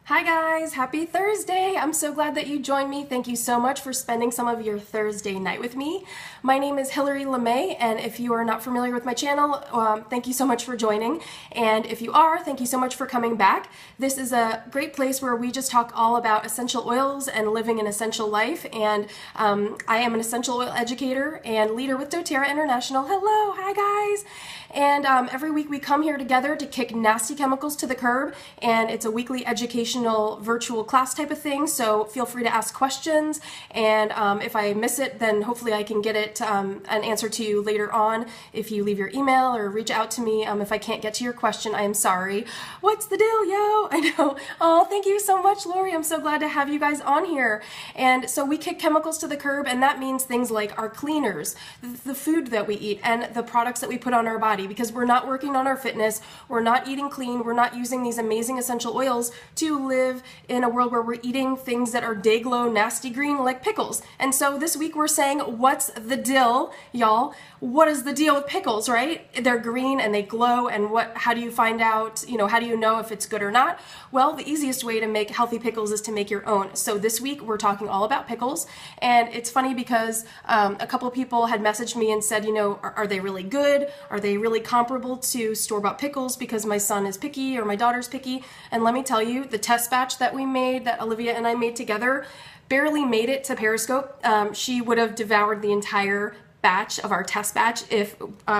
Hi guys, happy Thursday! I'm so glad that you joined me. Thank you so much for spending some of your Thursday night with me. My name is Hillary LeMay, and if you are not familiar with my channel, thank you so much for joining. And if you are, thank you so much for coming back. This is a great place where we just talk all about essential oils and living an essential life. And I am an essential oil educator and leader with doTERRA International. Hello, hi guys! And every week we come here together to kick nasty chemicals to the curb, and it's a weekly educational virtual class type of thing, so feel free to ask questions, and if I miss it, then hopefully I can get it an answer to you later on if you leave your email or reach out to me. If I can't get to your question, I am sorry. What's the deal, yo? I know. Oh, thank you so much, Lori. I'm so glad to have you guys on here. And so we kick chemicals to the curb, and that means things like our cleaners, the food that we eat, and the products that we put on our body, because we're not working on our fitness, we're not eating clean, we're not using these amazing essential oils to live in a world where we're eating things that are day glow, nasty green like pickles. And so this week we're saying, what's the dill, y'all? What is the deal with pickles, right? They're green and they glow, and how do you find out, how do you know if it's good or not? Well, the easiest way to make healthy pickles is to make your own. So this week we're talking all about pickles, and it's funny because a couple of people had messaged me and said, are they really good? Are they really comparable to store-bought pickles because my son is picky or my daughter's picky? And let me tell you, the test batch that we made, that Olivia and I made together, barely made it to Periscope. She would have devoured the entire batch of our test batch if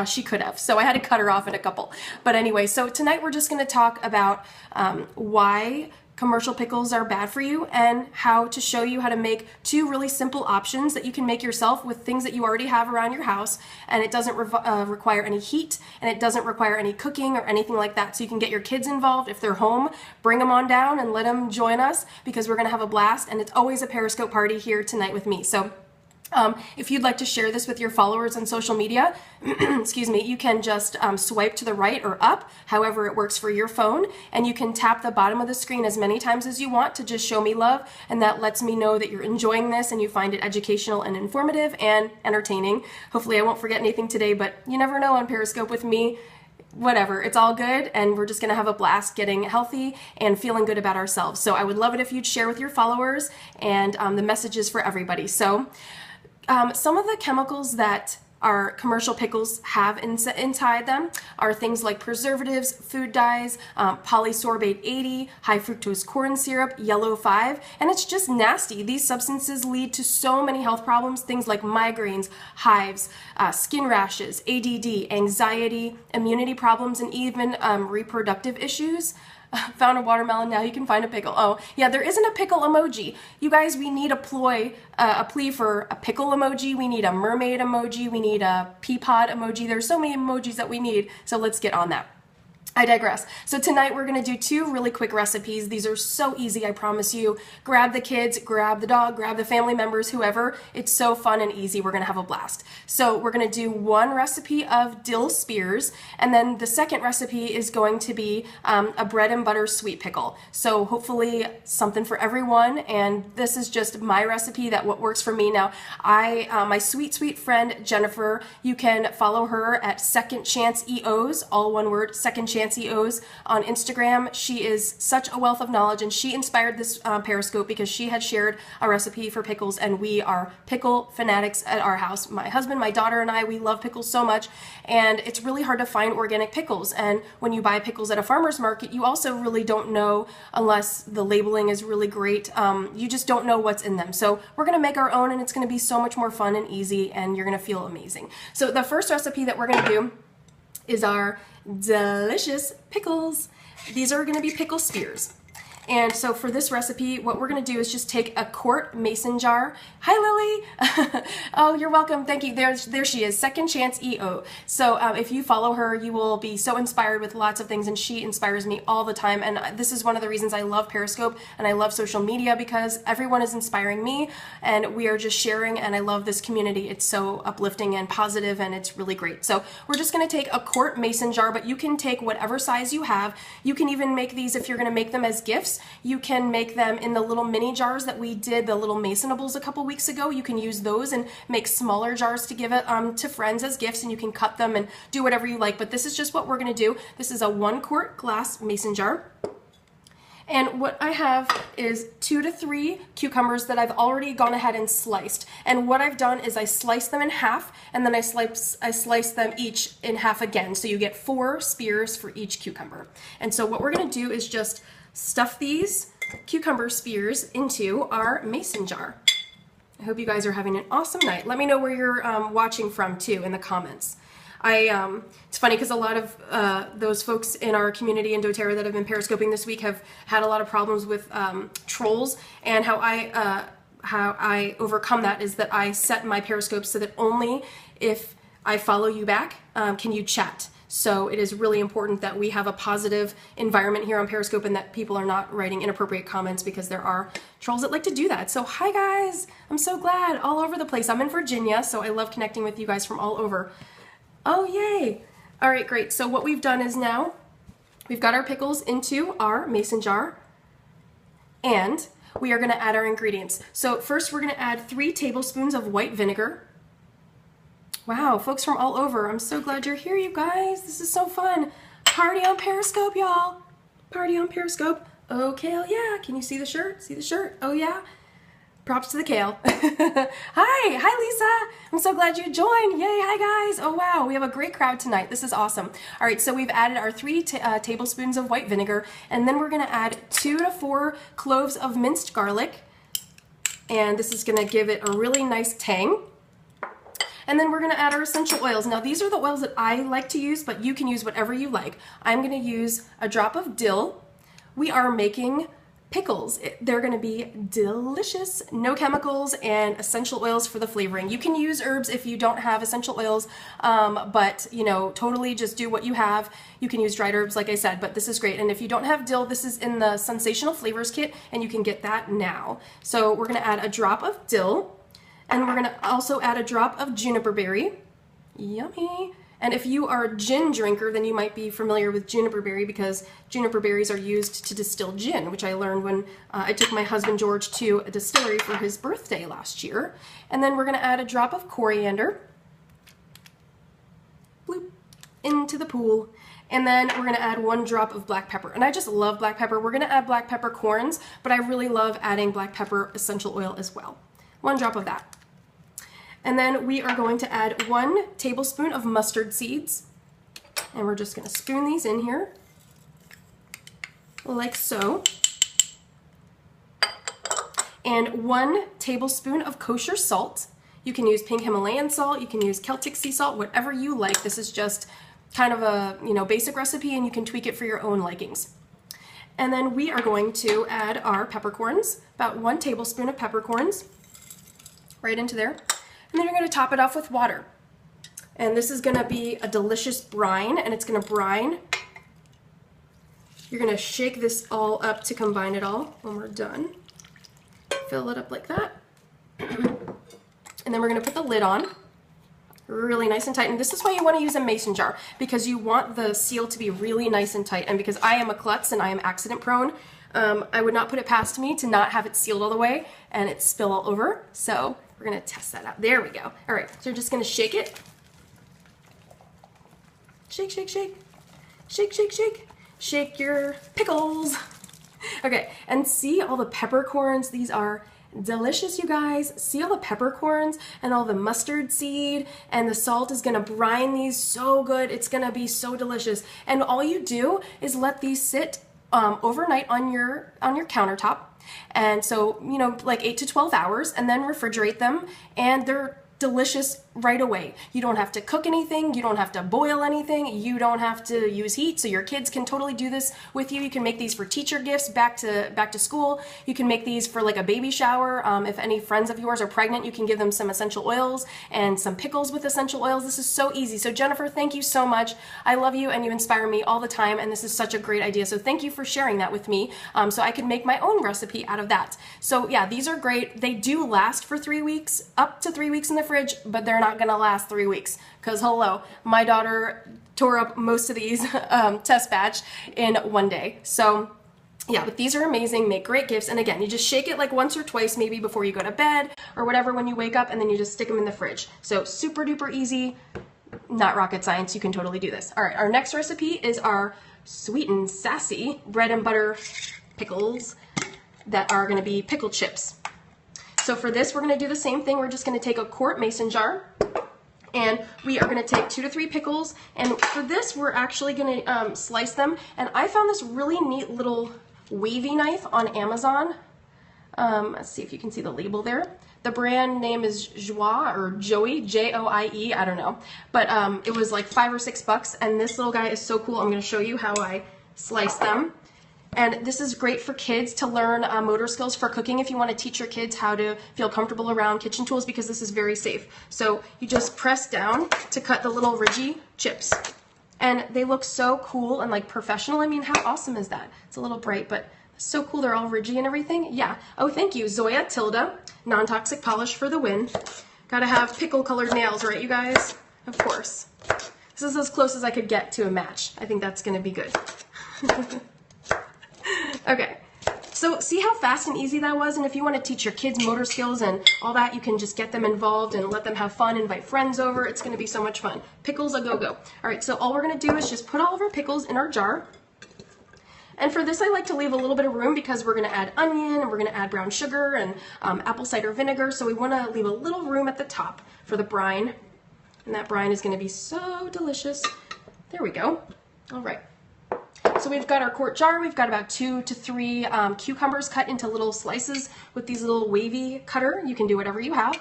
she could have. So I had to cut her off in a couple. But anyway, so tonight we're just going to talk about why commercial pickles are bad for you, and how to show you how to make two really simple options that you can make yourself with things that you already have around your house, and it doesn't require any heat, and it doesn't require any cooking or anything like that. So you can get your kids involved. If they're home, bring them on down and let them join us, because we're going to have a blast, and it's always a Periscope party here tonight with me. So if you'd like to share this with your followers on social media, excuse me, you can just swipe to the right or up, however it works for your phone, and you can tap the bottom of the screen as many times as you want to just show me love, and that lets me know that you're enjoying this and you find it educational and informative and entertaining. Hopefully I won't forget anything today, but you never know on Periscope with me. Whatever, it's all good, and we're just gonna have a blast getting healthy and feeling good about ourselves. So I would love it if you'd share with your followers, and the message is for everybody. So some of the chemicals that our commercial pickles have inside them are things like preservatives, food dyes, polysorbate 80, high fructose corn syrup, yellow 5, and it's just nasty. These substances lead to so many health problems, things like migraines, hives, skin rashes, ADD, anxiety, immunity problems, and even reproductive issues. Found a watermelon, now you can find a pickle. Oh, yeah, there isn't a pickle emoji. You guys, we need a plea for a pickle emoji. We need a mermaid emoji. We need a pea pod emoji. There's so many emojis that we need, so let's get on that. I digress. So tonight we're going to do two really quick recipes. These are so easy, I promise you. Grab the kids, grab the dog, grab the family members, whoever. It's so fun and easy. We're going to have a blast. So we're going to do one recipe of dill spears, and then the second recipe is going to be a bread and butter sweet pickle. So hopefully something for everyone, and this is just my recipe, that what works for me. Now, my sweet friend Jennifer, you can follow her at Second Chance EOs, all one word, Second Chance EOs on Instagram. She is such a wealth of knowledge, and she inspired this Periscope because she had shared a recipe for pickles, and we are pickle fanatics at our house. My husband, my daughter, and I, we love pickles so much, and it's really hard to find organic pickles. And when you buy pickles at a farmer's market, you also really don't know, unless the labeling is really great, you just don't know what's in them. So we're going to make our own, and it's going to be so much more fun and easy, and you're going to feel amazing. So the first recipe that we're going to do is our delicious pickles. These are going to be pickle spears. And so for this recipe, what we're going to do is just take a quart mason jar. Hi, Lily. Oh, you're welcome. Thank you. There she is, Second Chance EO. So if you follow her, you will be so inspired with lots of things, and she inspires me all the time. And this is one of the reasons I love Periscope and I love social media, because everyone is inspiring me, and we are just sharing, and I love this community. It's so uplifting and positive, and it's really great. So we're just going to take a quart mason jar, but you can take whatever size you have. You can even make these, if you're going to make them as gifts, you can make them in the little mini jars that we did, the little masonables a couple weeks ago. You can use those and make smaller jars to give it to friends as gifts, and you can cut them and do whatever you like. But this is just what we're going to do. This is a 1 quart glass mason jar. And what I have is 2 to 3 cucumbers that I've already gone ahead and sliced. And what I've done is I sliced them in half, and then I slice them each in half again. So you get 4 spears for each cucumber. And so what we're gonna do is just stuff these cucumber spears into our mason jar. I hope you guys are having an awesome night. Let me know where you're watching from too in the comments. It's funny because a lot of those folks in our community in doTERRA that have been periscoping this week have had a lot of problems with trolls, and how I overcome that is that I set my periscope so that only if I follow you back can you chat. So it is really important that we have a positive environment here on Periscope and that people are not writing inappropriate comments, because there are trolls that like to do that. So hi guys, I'm so glad, all over the place. I'm in Virginia, so I love connecting with you guys from all over. Oh, yay. All right, great. So what we've done is now we've got our pickles into our mason jar, and we are going to add our ingredients. So first we're going to add 3 tablespoons of white vinegar. Wow, folks from all over. I'm so glad you're here, you guys. This is so fun. Party on Periscope, y'all. Party on Periscope. Oh, Kale, yeah. Can you see the shirt? See the shirt? Oh, yeah. Props to the Kale. Hi Lisa. I'm so glad you joined. Yay, hi guys. Oh wow, we have a great crowd tonight. This is awesome. All right, so we've added our 3 tablespoons of white vinegar, and then we're gonna add 2 to 4 cloves of minced garlic, and this is gonna give it a really nice tang. And then we're gonna add our essential oils. Now these are the oils that I like to use, but you can use whatever you like. I'm gonna use a drop of dill. We are making pickles. They're going to be delicious, no chemicals, and essential oils for the flavoring. You can use herbs if you don't have essential oils, but you know, totally just do what you have. You can use dried herbs, like I said, but this is great. And if you don't have dill, this is in the Sensational Flavors kit, and you can get that now. So we're going to add a drop of dill, and we're going to also add a drop of juniper berry. Yummy. And if you are a gin drinker, then you might be familiar with juniper berry, because juniper berries are used to distill gin, which I learned when I took my husband George to a distillery for his birthday last year. And then we're going to add a drop of coriander. Bloop, into the pool. And then we're going to add 1 drop of black pepper. And I just love black pepper. We're going to add black pepper corns, but I really love adding black pepper essential oil as well. 1 drop of that. And then we are going to add 1 tablespoon of mustard seeds. And we're just going to spoon these in here, like so. And 1 tablespoon of kosher salt. You can use pink Himalayan salt, you can use Celtic sea salt, whatever you like. This is just kind of a, you know, basic recipe, and you can tweak it for your own likings. And then we are going to add our peppercorns, about 1 tablespoon of peppercorns, right into there. And then you're going to top it off with water. And this is going to be a delicious brine, and it's going to brine. You're going to shake this all up to combine it all when we're done. Fill it up like that. And then we're going to put the lid on, really nice and tight. And this is why you want to use a mason jar, because you want the seal to be really nice and tight. And because I am a klutz and I am accident prone, I would not put it past me to not have it sealed all the way and it spill all over. So we're going to test that out. There we go. All right, so we're just going to shake it. Shake, shake, shake. Shake, shake, shake. Shake your pickles. Okay, and see all the peppercorns? These are delicious, you guys. See all the peppercorns and all the mustard seed, and the salt is going to brine these so good. It's going to be so delicious. And all you do is let these sit overnight on your countertop. And so, you know, like 8 to 12 hours, and then refrigerate them, and they're delicious right away. You don't have to cook anything, you don't have to boil anything, you don't have to use heat, so your kids can totally do this with you. You can make these for teacher gifts back to school. You can make these for like a baby shower. If any friends of yours are pregnant, you can give them some essential oils and some pickles with essential oils. This is so easy. So Jennifer, thank you so much. I love you and you inspire me all the time, and this is such a great idea. So thank you for sharing that with me, so I can make my own recipe out of that. So yeah, these are great. They do last for 3 weeks, up to 3 weeks in the fridge, but they're not gonna last 3 weeks, because hello, my daughter tore up most of these test batch in 1 day. So yeah, but these are amazing, make great gifts. And again, you just shake it like once or twice, maybe before you go to bed or whatever when you wake up, and then you just stick them in the fridge. So super duper easy, not rocket science, you can totally do this. All right, our next recipe is our sweet and sassy bread and butter pickles that are gonna be pickle chips. So for this, we're gonna do the same thing. We're just gonna take a quart mason jar, and we are gonna take 2 to 3 pickles. And for this, we're actually gonna slice them. And I found this really neat little wavy knife on Amazon. Let's see if you can see the label there. The brand name is Joie or Joey, Joie, I don't know. But it was like $5 or $6, and this little guy is so cool. I'm gonna show you how I slice them. And this is great for kids to learn motor skills for cooking if you want to teach your kids how to feel comfortable around kitchen tools, because this is very safe. So you just press down to cut the little ridgy chips. And they look so cool and like professional. I mean, how awesome is that? It's a little bright, but so cool. They're all ridgy and everything. Yeah. Oh, thank you. Zoya Tilda, non-toxic polish for the win. Gotta have pickle colored nails, right, you guys? Of course. This is as close as I could get to a match. I think that's gonna be good. Okay, so see how fast and easy that was? And if you want to teach your kids motor skills and all that, you can just get them involved and let them have fun, invite friends over. It's going to be so much fun. Pickles a go-go. All right, so all we're going to do is just put all of our pickles in our jar. And for this, I like to leave a little bit of room because we're going to add onion and we're going to add brown sugar and apple cider vinegar. So we want to leave a little room at the top for the brine. And that brine is going to be so delicious. There we go. All right. So we've got our quart jar. We've got about 2 to 3 cucumbers cut into little slices with these little wavy cutter. You can do whatever you have.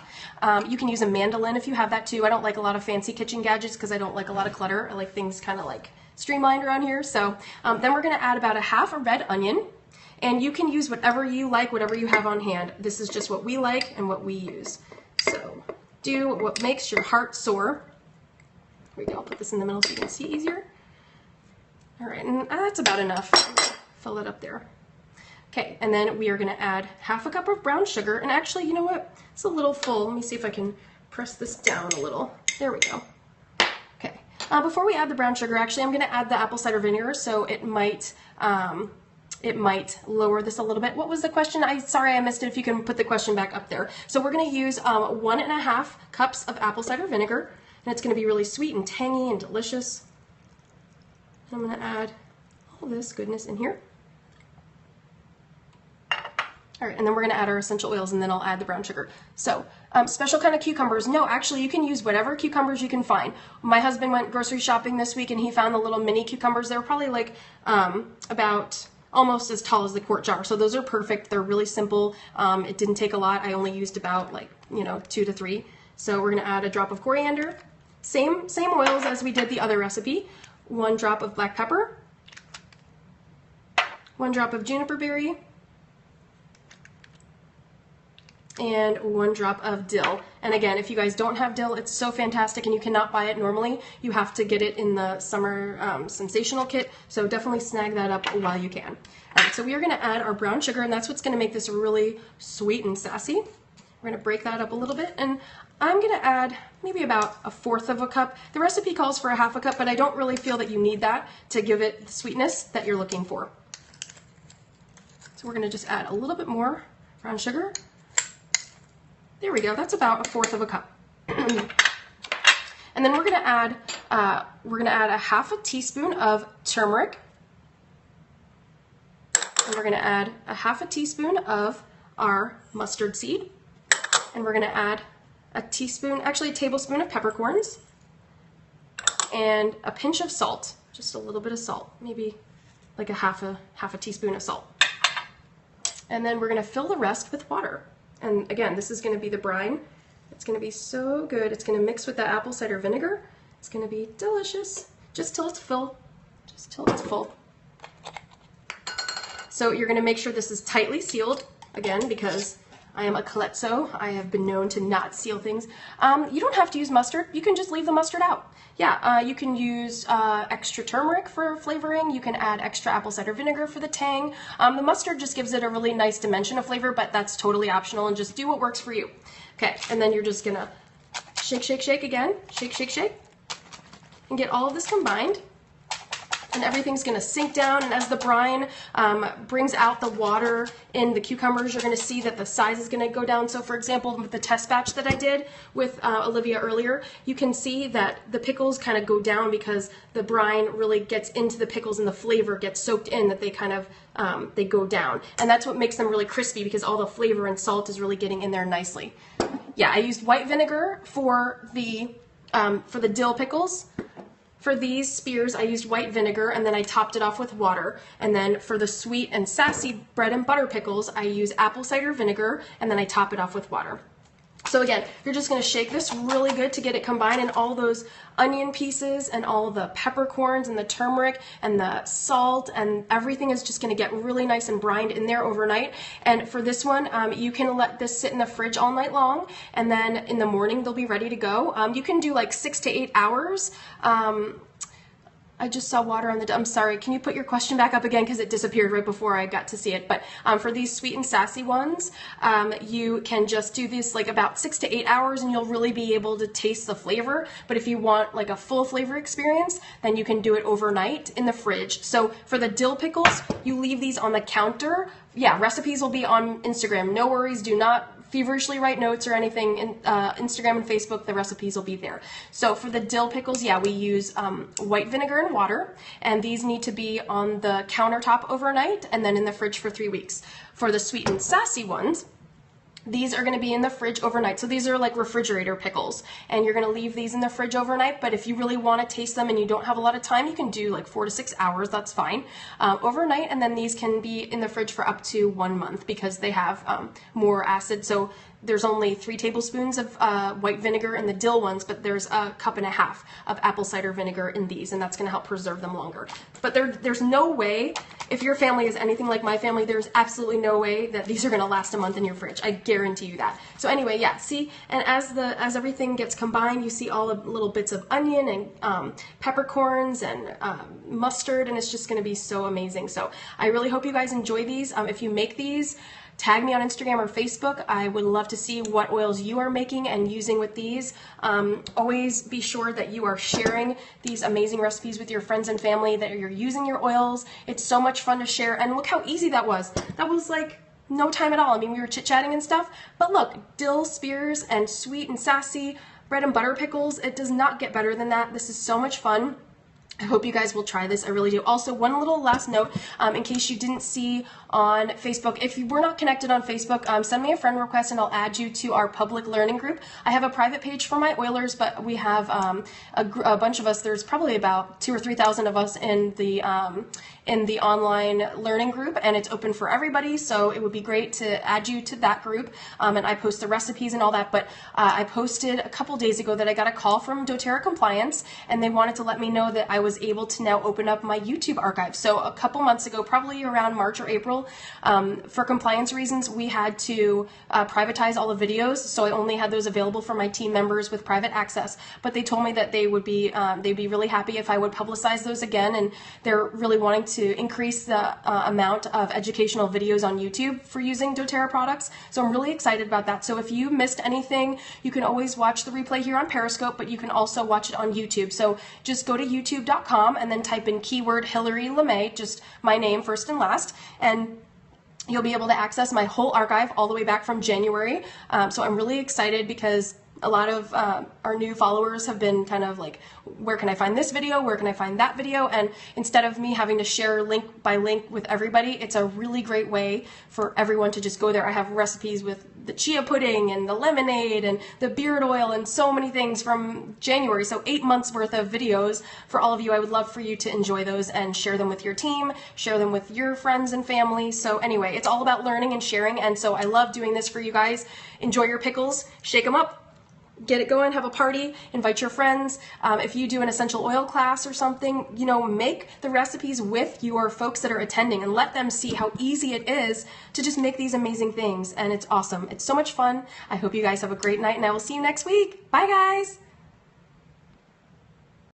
You can use a mandolin if you have that too. I don't like a lot of fancy kitchen gadgets because I don't like a lot of clutter. I like things kind of like streamlined around here. So then we're going to add about a half a red onion. And you can use whatever you like, whatever you have on hand. This is just what we like and what we use. So do what makes your heart soar. Here we go. I'll put this in the middle so you can see easier. All right, and that's about enough. Fill it up there. Okay, and then we are going to add half a cup of brown sugar. And actually, you know what? It's a little full. Let me see if I can press this down a little. There we go. Okay. Before we add the brown sugar, actually, I'm going to add the apple cider vinegar, so it might lower this a little bit. What was the question? Sorry, I missed it. If you can put the question back up there. So we're going to use 1.5 cups of apple cider vinegar, and it's going to be really sweet and tangy and delicious. I'm going to add all this goodness in here. All right, and then we're going to add our essential oils, and then I'll add the brown sugar. So, special kind of cucumbers. No, actually, you can use whatever cucumbers you can find. My husband went grocery shopping this week, and he found the little mini cucumbers. They were probably like about almost as tall as the quart jar. So those are perfect. They're really simple. It didn't take a lot. I only used about 2 to 3. So we're going to add a drop of coriander. Same oils as we did the other recipe. 1 drop of black pepper, 1 drop of juniper berry, and 1 drop of dill. And again, if you guys don't have dill, it's so fantastic and you cannot buy it normally. You have to get it in the summer sensational kit, so definitely snag that up while you can. All right, so we are going to add our brown sugar, and that's what's going to make this really sweet and sassy. We're going to break that up a little bit, and I'm going to add maybe about 1/4 cup. The recipe calls for 1/2 cup, but I don't really feel that you need that to give it the sweetness that you're looking for. So we're going to just add a little bit more brown sugar. There we go. That's about 1/4 cup. And then we're going to add a 1/2 teaspoon of turmeric. And we're going to add a 1/2 teaspoon of our mustard seed. And we're going to add a tablespoon of peppercorns, and a pinch of salt, just a little bit of salt, maybe like a half a teaspoon of salt. And then we're going to fill the rest with water. And again, this is going to be the brine. It's going to be so good. It's going to mix with that apple cider vinegar. It's going to be delicious, just till it's full. Just till it's full. So you're going to make sure this is tightly sealed, again, because I am a Calypso. I have been known to not seal things. You don't have to use mustard. You can just leave the mustard out. Yeah, you can use extra turmeric for flavoring. You can add extra apple cider vinegar for the tang. The mustard just gives it a really nice dimension of flavor, but that's totally optional, and just do what works for you. Okay, and then you're just gonna shake, shake, shake again. Shake, shake, shake. And get all of this combined. and everything's gonna sink down, and as the brine brings out the water in the cucumbers, you're gonna see that the size is gonna go down. So for example, with the test batch that I did with Olivia earlier, you can see that the pickles kind of go down because the brine really gets into the pickles and the flavor gets soaked in, that they kind of they go down. And that's what makes them really crispy, because all the flavor and salt is really getting in there nicely. Yeah, I used white vinegar for the dill pickles. For these spears, I used white vinegar, and then I topped it off with water. And then for the sweet and sassy bread and butter pickles, I use apple cider vinegar, and then I top it off with water. So again, you're just going to shake this really good to get it combined, and all those onion pieces and all the peppercorns and the turmeric and the salt and everything is just going to get really nice and brined in there overnight. And for this one, you can let this sit in the fridge all night long, and then in the morning they'll be ready to go. You can do like 6 to 8 hours. I just saw water on the, I'm sorry, can you put your question back up again, because it disappeared right before I got to see it. But for these sweet and sassy ones, you can just do this like about 6 to 8 hours, and you'll really be able to taste the flavor. But if you want like a full flavor experience, then you can do it overnight in the fridge. So for the dill pickles, you leave these on the counter. Yeah, recipes will be on Instagram. No worries, do not feverishly write notes or anything. In Instagram and Facebook, the recipes will be there. So for the dill pickles, yeah, we use white vinegar and water, and these need to be on the countertop overnight and then in the fridge for 3 weeks. For the sweet and sassy ones, these are going to be in the fridge overnight. So these are like refrigerator pickles, and you're going to leave these in the fridge overnight. But if you really want to taste them and you don't have a lot of time, you can do like 4 to 6 hours. That's fine overnight. And then these can be in the fridge for up to 1 month, because they have more acid. So there's only 3 tablespoons of white vinegar in the dill ones, but there's a cup and a half of apple cider vinegar in these, and that's going to help preserve them longer. But there's no way, if your family is anything like my family, there's absolutely no way that these are going to last a month in your fridge. I guarantee you that. So anyway, yeah, see, and as everything gets combined, you see all the little bits of onion and peppercorns and mustard, and it's just going to be so amazing. So I really hope you guys enjoy these. If you make these, tag me on Instagram or Facebook. I would love to see what oils you are making and using with these. Always be sure that you are sharing these amazing recipes with your friends and family, that you're using your oils. It's so much fun to share, and look how easy that was. That was like no time at all. I mean, we were chit-chatting and stuff, but look, dill spears and sweet and sassy bread and butter pickles, it does not get better than that. This is so much fun. I hope you guys will try this. I really do. Also, one little last note, in case you didn't see on Facebook, if you were not connected on Facebook, send me a friend request and I'll add you to our public learning group. I have a private page for my oilers, but we have a bunch of us. There's probably about 2,000 or 3,000 of us in the online learning group, and it's open for everybody, so it would be great to add you to that group. And I post the recipes and all that, but I posted a couple days ago that I got a call from doTERRA Compliance, and they wanted to let me know that I was able to now open up my YouTube archive. So a couple months ago, probably around March or April, for compliance reasons, we had to privatize all the videos, so I only had those available for my team members with private access. But they told me that they would be they'd be really happy if I would publicize those again, and they're really wanting to increase the amount of educational videos on YouTube for using doTERRA products. So I'm really excited about that. So if you missed anything, you can always watch the replay here on Periscope, but you can also watch it on YouTube. So just go to youtube.com and then type in keyword Hillary LeMay, just my name first and last, and you'll be able to access my whole archive all the way back from January. So I'm really excited because a lot of our new followers have been kind of like, where can I find this video? Where can I find that video? And instead of me having to share link by link with everybody, it's a really great way for everyone to just go there. I have recipes with the chia pudding and the lemonade and the beard oil and so many things from January. So 8 months worth of videos for all of you. I would love for you to enjoy those and share them with your team, share them with your friends and family. So anyway, it's all about learning and sharing. And so I love doing this for you guys. Enjoy your pickles, shake them up, get it going, have a party, invite your friends. If you do an essential oil class or something, you know, make the recipes with your folks that are attending and let them see how easy it is to just make these amazing things. And it's awesome. It's so much fun. I hope you guys have a great night, and I will see you next week. Bye, guys.